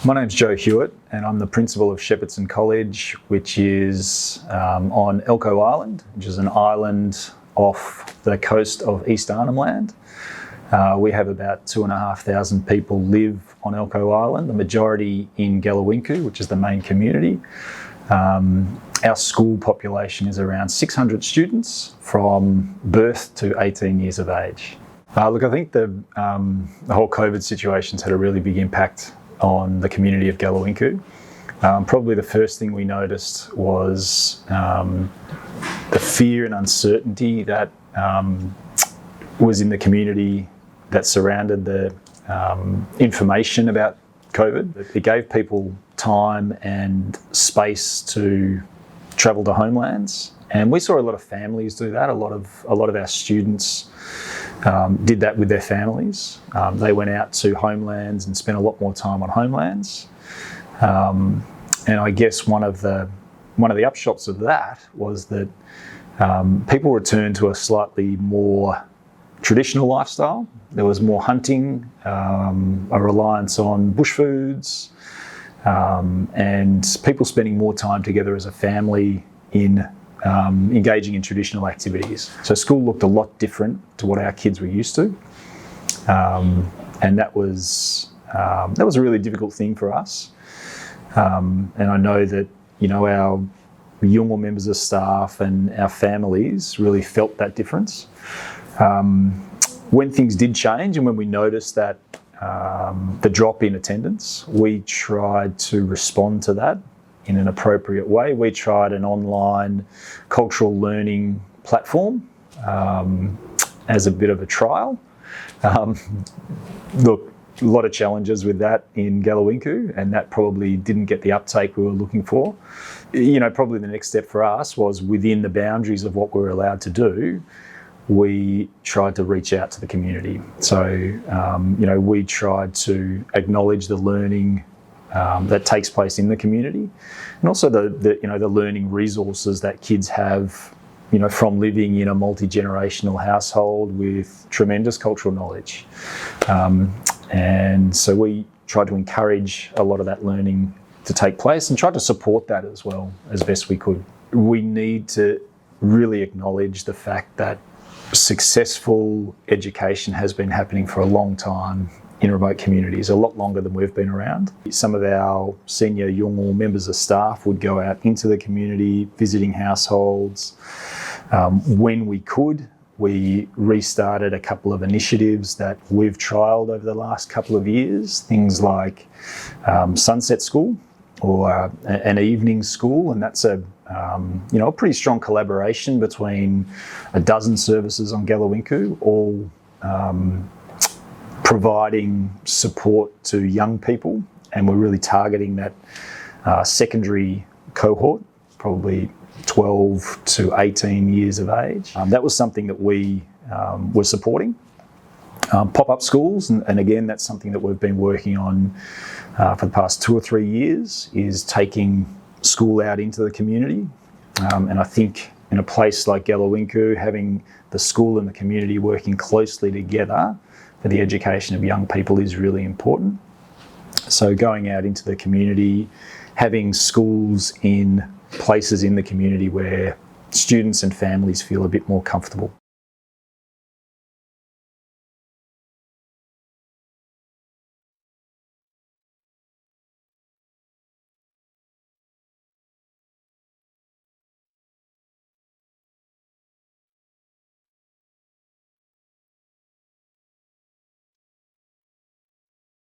My name's Joe Hewett and I'm the principal of Shepparton College, which is on Elcho Island, which is an island off the coast of East Arnhem Land. We have about 2,500 people live on Elcho Island, the majority in Gallowinku, which is the main community. Our school population is around 600 students from birth to 18 years of age. Look, I think the whole COVID situation's had a really big impact on the community of Gallowinku. Probably the first thing we noticed was the fear and uncertainty that was in the community that surrounded the information about COVID. It gave people time and space to travel to homelands, and we saw a lot of families do that. A lot of our students did that with their families. They went out to homelands and spent a lot more time on homelands. And I guess one of the upshots of that was that people returned to a slightly more traditional lifestyle. There was more hunting, a reliance on bush foods, and people spending more time together as a family in engaging in traditional activities. So school looked a lot different to what our kids were used to, and that was a really difficult thing for us. And I know that our younger members of staff and our families really felt that difference. When things did change and when we noticed that the drop in attendance, we tried to respond to that in an appropriate way. We tried an online cultural learning platform as a bit of a trial. Look, a lot of challenges with that in Gallowinku, and that probably didn't get the uptake we were looking for. Probably the next step for us was, within the boundaries of what we were allowed to do, we tried to reach out to the community. So, we tried to acknowledge the learning that takes place in the community, and also the learning resources that kids have, from living in a multi-generational household with tremendous cultural knowledge. And so we tried to encourage a lot of that learning to take place and tried to support that as well as best we could. We need to really acknowledge the fact that successful education has been happening for a long time in remote communities, a lot longer than we've been around. Some of our senior Yolngu members of staff would go out into the community, visiting households. When we could, we restarted a couple of initiatives that we've trialled over the last couple of years, things like Sunset School or an evening school, and that's a pretty strong collaboration between a dozen services on Gallowinku, all providing support to young people, and we're really targeting that secondary cohort, probably 12 to 18 years of age. That was something that we were supporting. Pop-up schools, and again, that's something that we've been working on for the past 2 or 3 years, is taking school out into the community. And I think in a place like Gallowinku, having the school and the community working closely together for the education of young people is really important. So going out into the community, having schools in places in the community where students and families feel a bit more comfortable.